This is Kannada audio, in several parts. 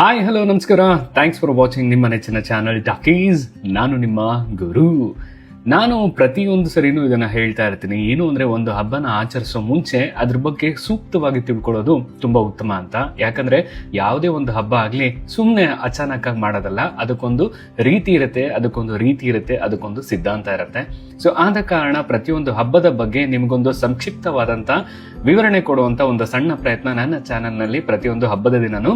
ಹಾಯ್ ಹಲೋ ನಮಸ್ಕಾರ. ಥ್ಯಾಂಕ್ಸ್ ಫಾರ್ ವಾಚಿಂಗ್ ನಿಮ್ಮ ನೆಚ್ಚಿನ ಚಾನಲ್ ಟಾಕೀಸ್. ನಾನು ನಿಮ್ಮ ಗುರು. ನಾನು ಪ್ರತಿಯೊಂದು ಸರಿನೂ ಇದನ್ನ ಹೇಳ್ತಾ ಇರ್ತೀನಿ. ಏನು ಅಂದ್ರೆ, ಒಂದು ಹಬ್ಬನ ಆಚರಿಸೋ ಮುಂಚೆ ಅದ್ರ ಬಗ್ಗೆ ಸೂಕ್ತವಾಗಿ ತಿಳ್ಕೊಳ್ಳೋದು ತುಂಬಾ ಉತ್ತಮ ಅಂತ. ಯಾಕಂದ್ರೆ ಯಾವುದೇ ಒಂದು ಹಬ್ಬ ಆಗ್ಲಿ ಸುಮ್ಮನೆ ಅಚಾನಕ್ ಆಗಿ ಮಾಡೋದಲ್ಲ. ಅದಕ್ಕೊಂದು ರೀತಿ ಇರುತ್ತೆ, ಅದಕ್ಕೊಂದು ಸಿದ್ಧಾಂತ ಇರುತ್ತೆ. ಸೊ ಆದ ಕಾರಣ ಪ್ರತಿಯೊಂದು ಹಬ್ಬದ ಬಗ್ಗೆ ನಿಮ್ಗೊಂದು ಸಂಕ್ಷಿಪ್ತವಾದಂತ ವಿವರಣೆ ಕೊಡುವಂತ ಒಂದು ಸಣ್ಣ ಪ್ರಯತ್ನ ನನ್ನ ಚಾನೆಲ್ ನಲ್ಲಿ ಪ್ರತಿಯೊಂದು ಹಬ್ಬದ ದಿನನೂ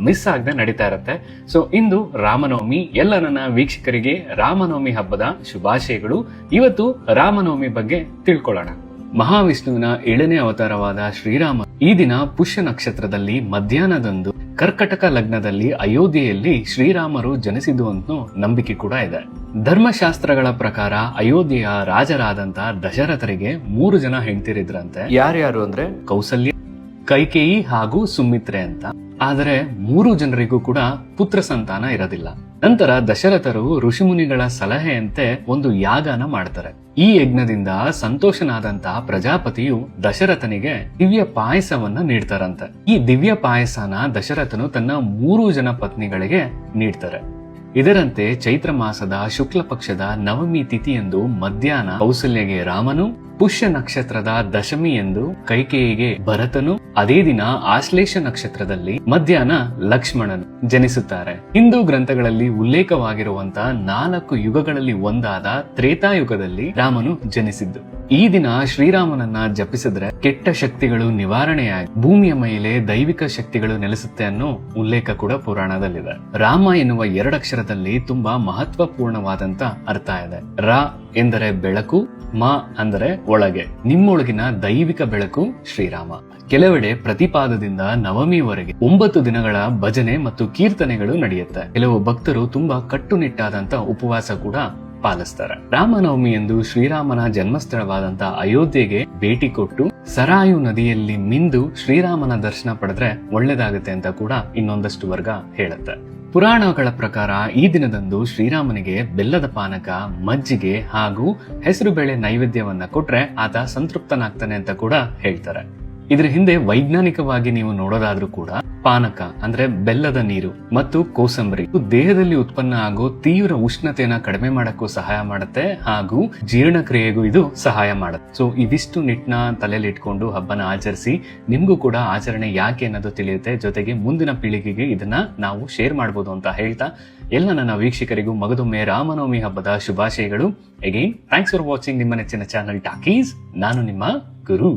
ಮಿಸ್ ಆಗದೆ ನಡೀತಾ ಇರುತ್ತೆ. ಸೊ ಇಂದು ರಾಮನವಮಿ. ಎಲ್ಲ ನನ್ನ ವೀಕ್ಷಕರಿಗೆ ರಾಮನವಮಿ ಹಬ್ಬದ ಶುಭಾಶಯಗಳು. ಇವತ್ತು ರಾಮನವಮಿ ಬಗ್ಗೆ ತಿಳ್ಕೊಳ್ಳೋಣ. ಮಹಾವಿಷ್ಣುವಿನ 7ನೇ ಅವತಾರವಾದ ಶ್ರೀರಾಮ ಈ ದಿನ ಪುಷ್ಯ ನಕ್ಷತ್ರದಲ್ಲಿ ಮಧ್ಯಾಹ್ನದಂದು ಕರ್ಕಟಕ ಲಗ್ನದಲ್ಲಿ ಅಯೋಧ್ಯೆಯಲ್ಲಿ ಶ್ರೀರಾಮರು ಜನಿಸಿದ್ದು ಅಂತ ನಂಬಿಕೆ ಕೂಡ ಇದೆ. ಧರ್ಮಶಾಸ್ತ್ರಗಳ ಪ್ರಕಾರ ಅಯೋಧ್ಯೆಯ ರಾಜರಾದಂತ ದಶರಥರಿಗೆ 3 ಜನ ಹೆಂಡತಿರಿದ್ರಂತೆ. ಯಾರ್ಯಾರು ಅಂದ್ರೆ ಕೌಸಲ್ಯ, ಕೈಕೇಯಿ ಹಾಗೂ ಸುಮಿತ್ರೆ ಅಂತ. ಆದರೆ 3 ಜನರಿಗೂ ಕೂಡ ಪುತ್ರ ಸಂತಾನ ಇರೋದಿಲ್ಲ. ನಂತರ ದಶರಥರು ಋಷಿಮುನಿಗಳ ಸಲಹೆಯಂತೆ ಒಂದು ಯಾಗನ ಮಾಡ್ತಾರೆ. ಈ ಯಜ್ಞದಿಂದ ಸಂತೋಷನಾದಂತಹ ಪ್ರಜಾಪತಿಯು ದಶರಥನಿಗೆ ದಿವ್ಯ ಪಾಯಸವನ್ನ ನೀಡ್ತಾರಂತೆ. ಈ ದಿವ್ಯ ಪಾಯಸನ ದಶರಥನು ತನ್ನ 3 ಜನ ಪತ್ನಿಗಳಿಗೆ ನೀಡ್ತಾರೆ. ಇದರಂತೆ ಚೈತ್ರ ಮಾಸದ ಶುಕ್ಲ ಪಕ್ಷದ ನವಮಿ ತಿಥಿಯಂದು ಮಧ್ಯಾಹ್ನ ಕೌಸಲ್ಯಗೆ ರಾಮನು, ಪುಷ್ಯ ನಕ್ಷತ್ರದ ದಶಮಿ ಎಂದು ಕೈಕೇಯಿಗೆ ಭರತನು, ಅದೇ ದಿನ ಆಶ್ಲೇಷ ನಕ್ಷತ್ರದಲ್ಲಿ ಮಧ್ಯಾಹ್ನ ಲಕ್ಷ್ಮಣನು ಜನಿಸುತ್ತಾರೆ. ಹಿಂದೂ ಗ್ರಂಥಗಳಲ್ಲಿ ಉಲ್ಲೇಖವಾಗಿರುವಂತಹ 4 ಯುಗಗಳಲ್ಲಿ ಒಂದಾದ ತ್ರೇತಾಯುಗದಲ್ಲಿ ರಾಮನು ಜನಿಸಿದ್ದು. ಈ ದಿನ ಶ್ರೀರಾಮನನ್ನ ಜಪಿಸಿದ್ರೆ ಕೆಟ್ಟ ಶಕ್ತಿಗಳು ನಿವಾರಣೆಯಾಗಿ ಭೂಮಿಯ ಮೇಲೆ ದೈವಿಕ ಶಕ್ತಿಗಳು ನೆಲೆಸುತ್ತೆ ಅನ್ನೋ ಉಲ್ಲೇಖ ಕೂಡ ಪುರಾಣದಲ್ಲಿದೆ. ರಾಮ ಎನ್ನುವ 2 ಅಕ್ಷರದಲ್ಲಿ ತುಂಬಾ ಮಹತ್ವಪೂರ್ಣವಾದಂತ ಅರ್ಥ ಇದೆ. ರ ಎಂದರೆ ಬೆಳಕು, ಮ ಅಂದರೆ ಒಳಗೆ, ನಿಮ್ಮೊಳಗಿನ ದೈವಿಕ ಬೆಳಕು ಶ್ರೀರಾಮ. ಕೆಲವೆಡೆ ಪ್ರತಿಪಾದದಿಂದ ನವಮಿವರೆಗೆ 9 ದಿನಗಳ ಭಜನೆ ಮತ್ತು ಕೀರ್ತನೆಗಳು ನಡೆಯುತ್ತೆ. ಕೆಲವು ಭಕ್ತರು ತುಂಬಾ ಕಟ್ಟುನಿಟ್ಟಾದಂತ ಉಪವಾಸ ಕೂಡ ಪಾಲಿಸ್ತಾರೆ. ರಾಮನವಮಿ ಎಂದು ಶ್ರೀರಾಮನ ಜನ್ಮಸ್ಥಳವಾದಂತ ಅಯೋಧ್ಯೆಗೆ ಭೇಟಿ ಕೊಟ್ಟು ಸರಾಯು ನದಿಯಲ್ಲಿ ಮಿಂದು ಶ್ರೀರಾಮನ ದರ್ಶನ ಪಡೆದ್ರೆ ಒಳ್ಳೇದಾಗುತ್ತೆ ಅಂತ ಕೂಡ ಇನ್ನೊಂದಷ್ಟು ವರ್ಗ ಹೇಳುತ್ತೆ. ಪುರಾಣಗಳ ಪ್ರಕಾರ ಈ ದಿನದಂದು ಶ್ರೀರಾಮನಿಗೆ ಬೆಲ್ಲದ ಪಾನಕ, ಮಜ್ಜಿಗೆ ಹಾಗೂ ಹೆಸರುಬೇಳೆ ನೈವೇದ್ಯವನ್ನ ಕೊಟ್ರೆ ಆತ ಸಂತೃಪ್ತನಾಗ್ತಾನೆ ಅಂತ ಕೂಡ ಹೇಳ್ತಾರೆ. ಇದ್ರ ಹಿಂದೆ ವೈಜ್ಞಾನಿಕವಾಗಿ ನೀವು ನೋಡೋದಾದ್ರೂ ಕೂಡ ಪಾನಕ ಅಂದ್ರೆ ಬೆಲ್ಲದ ನೀರು ಮತ್ತು ಕೋಸಂಬರಿ ದೇಹದಲ್ಲಿ ಉತ್ಪನ್ನ ಆಗೋ ತೀವ್ರ ಉಷ್ಣತೆಯನ್ನ ಕಡಿಮೆ ಮಾಡಕ್ಕೂ ಸಹಾಯ ಮಾಡುತ್ತೆ ಹಾಗೂ ಜೀರ್ಣಕ್ರಿಯೆಗೂ ಇದು ಸಹಾಯ ಮಾಡುತ್ತೆ. ಸೊ ಇವಿಷ್ಟು ನಿಟ್ನ ತಲೆಯಲ್ಲಿ ಇಟ್ಕೊಂಡು ಹಬ್ಬನ ಆಚರಿಸಿ. ನಿಮ್ಗೂ ಕೂಡ ಆಚರಣೆ ಯಾಕೆ ಅನ್ನೋದು ತಿಳಿಯುತ್ತೆ. ಜೊತೆಗೆ ಮುಂದಿನ ಪೀಳಿಗೆಗೆ ಇದನ್ನ ನಾವು ಶೇರ್ ಮಾಡಬಹುದು ಅಂತ ಹೇಳ್ತಾ ಎಲ್ಲ ನನ್ನ ವೀಕ್ಷಕರಿಗೂ ಮಗದೊಮ್ಮೆ ರಾಮನವಮಿ ಹಬ್ಬದ ಶುಭಾಶಯಗಳು. ಅಗೈನ್ ಥ್ಯಾಂಕ್ಸ್ ಫಾರ್ ವಾಚಿಂಗ್ ನಿಮ್ಮ ನೆಚ್ಚಿನ ಚಾನಲ್ ಟಾಕೀಸ್. ನಾನು ನಿಮ್ಮ ಗುರು.